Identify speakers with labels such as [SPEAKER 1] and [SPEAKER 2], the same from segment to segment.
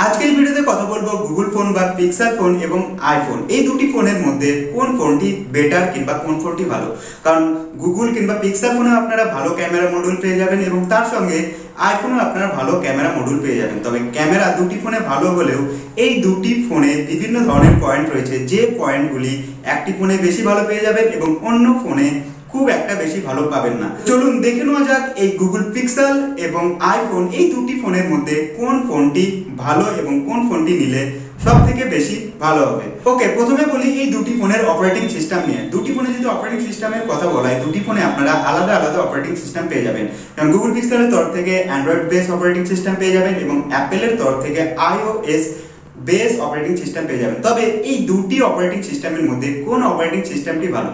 [SPEAKER 1] আজকের ভিডিওতে কথা বলবো গুগল ফোন বা পিক্সেল ফোন এবং আইফোন এই দুটি ফোনের মধ্যে কোন ফোনটি বেটার কিংবা কোন ফোনটি ভালো। কারণ গুগল কিংবা পিক্সেল ফোনে আপনারা ভালো ক্যামেরা মডিউল পেয়ে যাবেন এবং তার সঙ্গে আইফোনে আপনারা ভালো ক্যামেরা মডিউল পেয়ে যাবেন। তবে ক্যামেরা দুটি ফোনে ভালো হলেও এই দুটি ফোনে বিভিন্ন ধরনের পয়েন্ট রয়েছে, যে পয়েন্টগুলি একটি ফোনে বেশি ভালো পেয়ে যাবেন এবং অন্য ফোনে খুব একটা বেশি ভালো পাবেন না। চলুন দেখে নেওয়া যাক এই গুগল পিক্সেল এবং আইফোন এই দুটি ফোনের মধ্যে কোন ফোনটি ভালো এবং কোন ফোনটি নিলে সব থেকে বেশি ভালো হবে। ওকে, প্রথমে বলি এই দুটি ফোনের অপারেটিং সিস্টেম নিয়ে। দুটি ফোনে যদি অপারেটিং সিস্টেমের কথা বলা হয়, দুটি ফোনে আপনারা আলাদা আলাদা অপারেটিং সিস্টেম পেয়ে যাবেন। কারণ গুগল পিক্সেলের তরফ থেকে অ্যান্ড্রয়েড বেস অপারেটিং সিস্টেম পেয়ে যাবেন এবং অ্যাপেলের তরফ থেকে iOS বেস অপারেটিং সিস্টেম পেয়ে যাবেন। তবে এই দুটি অপারেটিং সিস্টেমের মধ্যে কোন অপারেটিং সিস্টেমটি ভালো?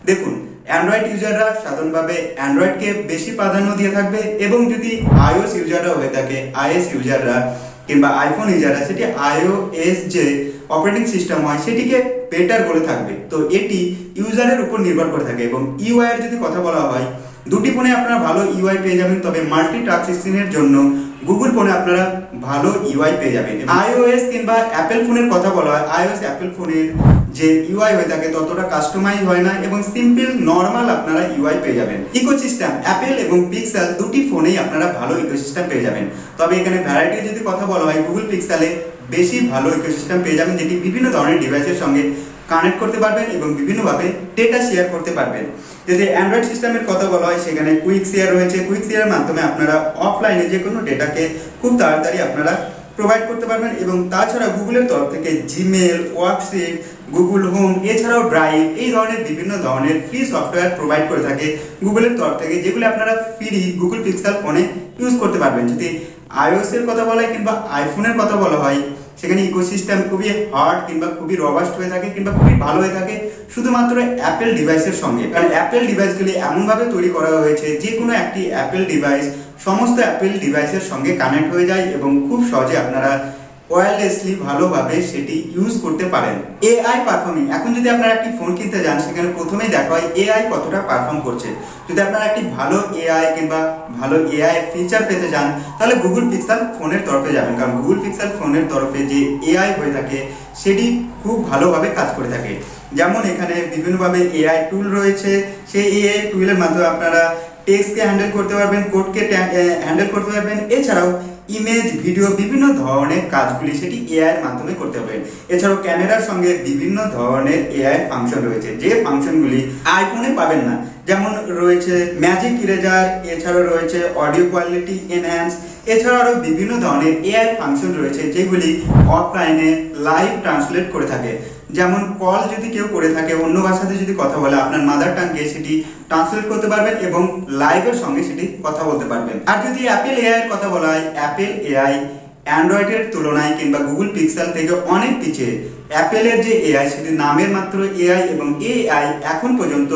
[SPEAKER 1] দেখুন, অ্যান্ড্রয়েড ইউজাররা সাধারণভাবে অ্যান্ড্রয়েডকে বেশি প্রাধান্য দিয়ে থাকবে এবং যদি iOS ইউজাররা হয়ে থাকে, iOS ইউজাররা কিংবা আইফোন ইউজাররা সেটি iOS যে অপারেটিং সিস্টেম হয় সেটিকে বেটার বলে থাকবে। তো এটি ইউজারের উপর নির্ভর করে থাকে। এবং ইউআই এর যদি কথা বলা হয়, দুটি ফোনে আপনারা ভালো ইউআই পেয়ে যাবেন। তবে মাল্টি টাচ স্ক্রিনের জন্য গুগল ফোনে আপনারা ভালো ইউআই পেয়ে যাবেন। iOS কিংবা অ্যাপেল ফোনের কথা বলা হয়, iOS অ্যাপেল ফোনের যে ইউআই হয়ে থাকে ততটা কাস্টমাইজ হয় না এবং সিম্পল নরমাল আপনারা ইউআই পেয়ে যাবেন। ইকোসিস্টেম অ্যাপেল এবং পিক্সেল দুটি ফোনেই আপনারা ভালো ইকোসিস্টেম পেয়ে যাবেন। তবে এখানে ভ্যারাইটি যদি কথা বলা হয়, গুগল পিক্সেলে বেশি ভালো ইকোসিস্টেম পেয়ে যাবেন, যেটি বিভিন্ন ধরনের ডিভাইসের সঙ্গে কানেক্ট করতে পারবেন এবং বিভিন্নভাবে ডেটা শেয়ার করতে পারবেন। যদি অ্যান্ড্রয়েড সিস্টেমের কথা বলা হয়, সেখানে কুইক শেয়ার রয়েছে। কুইক শেয়ারের মাধ্যমে আপনারা অফলাইনে যে কোনো ডেটাকে খুব তাড়াতাড়ি আপনারা প্রোভাইড করতে পারবেন। এবং তাছাড়া গুগলের তরফ থেকে জিমেল, ওয়ার্কশিট, গুগল হোম এছাড়াও ড্রাইভ এই ধরনের বিভিন্ন ধরনের ফ্রি সফটওয়্যার প্রোভাইড করে থাকে গুগলের তরফ থেকে, যেগুলো আপনারা ফ্রি গুগল পিক্সেল ফোনে ইউজ করতে পারবেন। যদি iOS এর কথা বলা হয় কিংবা আইফোনের কথা বলা হয়, সেখানে ইকোসিস্টেম খুবই হার্ড কিংবা খুবই রবাস্ট হয়ে থাকে কিংবা খুবই ভালো হয়ে থাকে শুধুমাত্র অ্যাপেল ডিভাইসের সঙ্গে। কারণ অ্যাপেল ডিভাইসগুলি এমনভাবে তৈরি করা হয়েছে যে কোনো একটি অ্যাপেল ডিভাইস সমস্ত অ্যাপেল ডিভাইসের সঙ্গে কানেক্ট হয়ে যায় এবং খুব সহজে আপনারা ওয়্যারলেসলি ভালোভাবে সেটি ইউজ করতে পারেন। এআই পারফর্মিং, এখন যদি আপনারা একটি ফোন কিনতে যান, সেখানে প্রথমেই দেখা হয় এআই কতটা পারফর্ম করছে। যদি আপনারা একটি ভালো এআই কিংবা ভালো এআই ফিচার পেতে চান, তাহলে গুগল পিক্সেল ফোনের তরফে যাবেন। কারণ গুগল পিক্সেল ফোনের তরফে যে এআই হয়ে থাকে সেটি খুব ভালোভাবে কাজ করে থাকে। যেমন এখানে বিভিন্নভাবে এআই টুল রয়েছে, সেই এআই টুলের মাধ্যমে আপনারা টেক্সটকে হ্যান্ডেল করতে পারবেন, কোডকে হ্যান্ডেল করতে পারবেন, এছাড়াও ইমেজ, ভিডিও বিভিন্ন ধরনের কাজগুলি সেটি এআই এর মাধ্যমে করতে পারবেন। এছাড়াও ক্যামেরার সঙ্গে বিভিন্ন ধরনের এআই ফাংশন রয়েছে, যে ফাংশনগুলি আইফোনে পাবেন না। যেমন রয়েছে ম্যাজিক ইরেজার, এছাড়াও রয়েছে অডিও কোয়ালিটি এনহ্যান্স, এছাড়াও আরও বিভিন্ন ধরনের এআই ফাংশন রয়েছে যেগুলি অফলাইনে লাইভ ট্রান্সলেট করে থাকে। যেমন কল যদি কেউ করে থাকে, অন্য ভাষাতে যদি কথা বলে, আপনার মাদার টাঙ্গে সেটি ট্রান্সলেট করতে পারবেন এবং লাইভের সঙ্গে সেটি কথা বলতে পারবেন। আর যদি অ্যাপেল এআই এর কথা বলা হয়, অ্যাপেল এআই অ্যান্ড্রয়েডের তুলনায় কিংবা গুগল পিক্সেল থেকে অনেক পিছিয়ে। অ্যাপেলের যে এআই সেটি নামের মাত্র এআই এবং এআই এখন পর্যন্ত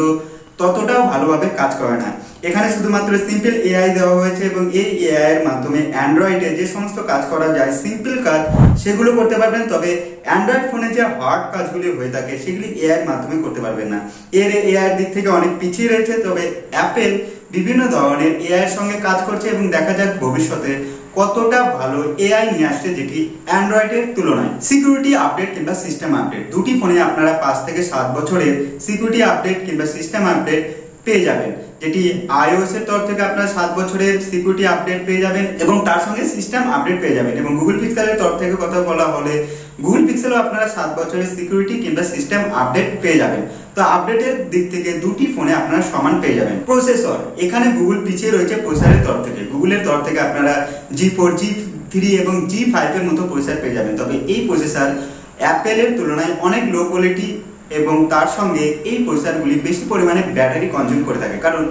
[SPEAKER 1] ততটাও ভালোভাবে কাজ করে না। এখানে শুধুমাত্র সিম্পল এআই দেওয়া হয়েছে এবং এই এআই এর মাধ্যমে অ্যান্ড্রয়েডে যে সমস্ত কাজ করা যায়, সিম্পল কাজ, সেগুলো করতে পারবেন। তবে অ্যান্ড্রয়েড ফোনে যে হার্ড কাজগুলি হয়ে থাকে সেগুলি এআই এর মাধ্যমে করতে পারবেন না। এআই এর দিক থেকে অনেক পিছিয়ে রয়েছে। তবে অ্যাপেল বিভিন্ন ধরনের এআই এর সঙ্গে কাজ করছে এবং দেখা যাক ভবিষ্যতে কতটা ভালো এআই নিয়ে আসছে যেটি অ্যান্ড্রয়েডের তুলনায়। সিকিউরিটি আপডেট কিংবা সিস্টেম আপডেট, দুটি ফোনে আপনারা 5 থেকে 7 বছরের সিকিউরিটি আপডেট কিংবা সিস্টেম আপডেট পেয়ে যাবেন, যেটি iOS এর তরফ থেকে আপনারা 7 বছরের সিকিউরিটি আপডেট পেয়ে যাবেন এবং তার সঙ্গে সিস্টেম আপডেট পেয়ে যাবেন। এবং গুগল পিক্সেলের তরফ থেকে কথা বলা হলে গুগল পিক্সেলও আপনারা 7 বছরের সিকিউরিটি কিংবা সিস্টেম আপডেট পেয়ে যাবেন। তো আপডেটের দিক থেকে দুটি ফোনে আপনারা সমান পেয়ে যাবেন। প্রসেসর, এখানে গুগল পিছিয়ে রয়েছে প্রসেসরের তরফ থেকে। গুগলের তরফ থেকে আপনারা G4, G3 এবং G5 এর মতো প্রসেসর পেয়ে যাবেন। তবে এই প্রসেসর অ্যাপেলের তুলনায় অনেক লো কোয়ালিটি এবং তার সঙ্গে এই প্রসেসরগুলি বেশি পরিমাণে ব্যাটারি কনজিউম করে থাকে। কারণ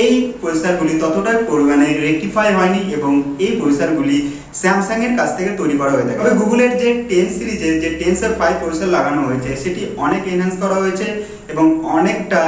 [SPEAKER 1] এই প্রসেসরগুলি ততটা পরিমাণে রেকটিফাই হয়নি এবং এই প্রসেসরগুলি স্যামসাং এর কাছ থেকে তৈরি করা হয়ে থাকে। তবে গুগলের যে 10 সিরিজের যে টেন্সর 5 প্রসেসর লাগানো হয়েছে সেটি অনেক এনহ্যান্স করা হয়েছে এবং অনেকটা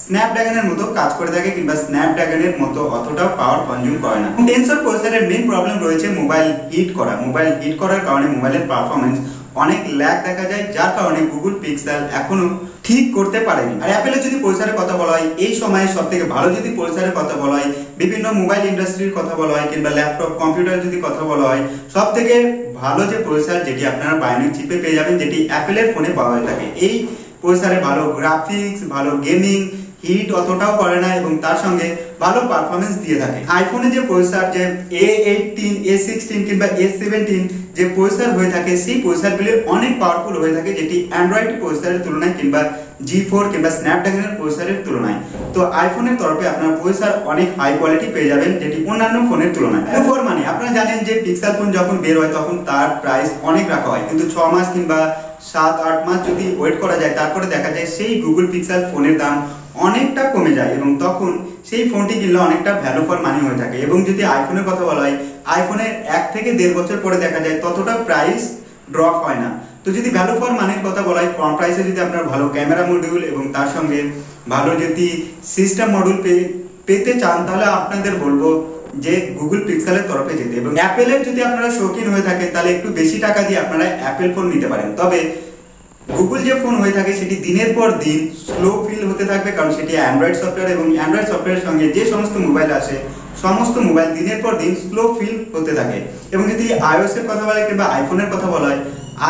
[SPEAKER 1] স্ন্যাপড্রাগনের মতো কাজ করে থাকে কিংবা স্ন্যাপড্রাগনের মতো অতটা পাওয়ার কনজিউম করে না। টেন্সর প্রসেসরের মেইন প্রবলেম রয়েছে মোবাইল হিট করা। মোবাইল হিট করার কারণে মোবাইলের পারফরমেন্স অনেক ল্যাগ দেখা যায়, যার কারণে গুগল পিক্সেল এখনো ঠিক করতে পারেনি। আর অ্যাপেলের যদি প্রসেসরের কথা বলা হয়, এই সময়ে সব থেকে ভালো যদি প্রসেসরের কথা বলা হয়, বিভিন্ন মোবাইল ইন্ডাস্ট্রির কথা বলা হয় কিংবা ল্যাপটপ কম্পিউটার যদি কথা বলা হয়, সব থেকে ভালো যে প্রসেসর যেটি আপনারা বায়োনিক চিপে পেয়ে যাবেন, যেটি অ্যাপেলের ফোনে পাওয়া হয়ে থাকে। এই প্রসেসরে ভালো গ্রাফিক্স, ভালো গেমিং, হিট অতটাও করে না এবং তার সঙ্গে ভালো পারফরমেন্স দিয়ে থাকে। আইফোনে যে প্রসেসর যে A18, A16 কিংবা A17 যে প্রসেসর হয়ে থাকে, সেই প্রসেসরগুলি অনেক পাওয়ারফুল হয়ে থাকে, যেটি অ্যান্ড্রয়েড প্রসেসরের তুলনায় কিংবা G4 কিংবা স্ন্যাপড্রাগনের প্রসেসরের তুলনায়। তো আইফোনের তরফে আপনার প্রসেসর অনেক হাই কোয়ালিটি পেয়ে যাবেন, যেটি অন্যান্য ফোনের তুলনায়। ফোর মানে আপনারা জানেন যে পিক্সেল ফোন যখন বের হয় তখন তার প্রাইস অনেক রাখা হয়, কিন্তু 6 মাস কিংবা 7-8 মাস যদি ওয়েট করা যায়, তারপরে দেখা যায় সেই গুগল পিক্সেল ফোনের দাম অনেকটা কমে যায় এবং তখন সেই ফোনটি কিনলে অনেকটা ভ্যালু ফর মানি হয়ে থাকে। এবং যদি আইফোনের কথা বলা হয়, আইফোনের 1 থেকে 1.5 বছর পরে দেখা যায় ততটা প্রাইস ড্রপ হয় না। তো যদি ভ্যালু ফর মানির কথা বলা হয়, কম প্রাইসে যদি আপনার ভালো ক্যামেরা মডিউল এবং তার সঙ্গে ভালো যদি সিস্টেম মডিউল পেতে চান, তাহলে আপনাদের বলবো যে গুগল পিক্সেলের তরফে যেতে। এবং অ্যাপেলের যদি আপনারা শৌখিন হয়ে থাকেন, তাহলে একটু বেশি টাকা দিয়ে আপনারা অ্যাপেল ফোন নিতে পারেন। তবে গুগল যে ফোন হয়ে থাকে সেটি দিনের পর দিন স্লো ফিল হতে থাকবে, কারণ সেটি অ্যান্ড্রয়েড সফটওয়্যার এবং অ্যান্ড্রয়েড সফটওয়্যারের সঙ্গে যে সমস্ত মোবাইল আসে, সমস্ত মোবাইল দিনের পর দিন স্লো ফিল হতে থাকে। এবং যদি iOS এর কথা বলা হয় কিংবা আইফোনের কথা বলা হয়,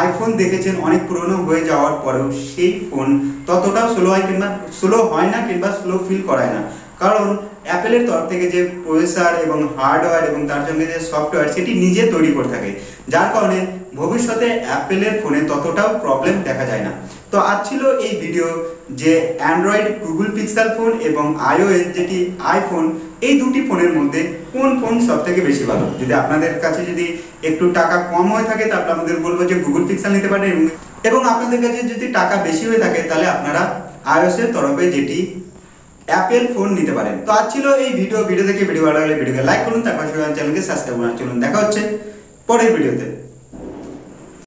[SPEAKER 1] আইফোন দেখেছেন অনেক পুরনো হয়ে যাওয়ার পরেও সেই ফোন ততটাও স্লো হয় কিংবা স্লো হয় না কিংবা স্লো ফিল করায় না, কারণ অ্যাপেলের তরফ থেকে যে প্রসেসর এবং হার্ডওয়্যার এবং তার সঙ্গে যে সফটওয়্যার সেটি নিজে তৈরি করে থাকে, যার কারণে ভবিষ্যতে অ্যাপেলের ফোনে ততটাও প্রবলেম দেখা যায় না। তো আজ ছিল এই ভিডিও যে অ্যান্ড্রয়েড গুগল পিক্সেল ফোন এবং iOS যেটি আইফোন, এই দুটি ফোনের মধ্যে কোন ফোন সব থেকে বেশি ভালো। যদি আপনাদের কাছে যদি একটু টাকা কম হয়ে থাকে, তাহলে আপনাদের বলবো যে গুগল পিক্সেল নিতে পারেন, এবং আপনাদের কাছে যদি টাকা বেশি হয়ে থাকে তাহলে আপনারা iOS এর তরফে যেটি অ্যাপেল ফোন নিতে পারেন। তো আজ ছিল এই ভিডিও থেকে ভিডিও ভালো লাগলে ভিডিওকে লাইক করুন, তারপর চ্যানেলকে সাবস্ক্রাইব করুন। চলুন দেখা হচ্ছে পরের ভিডিওতে।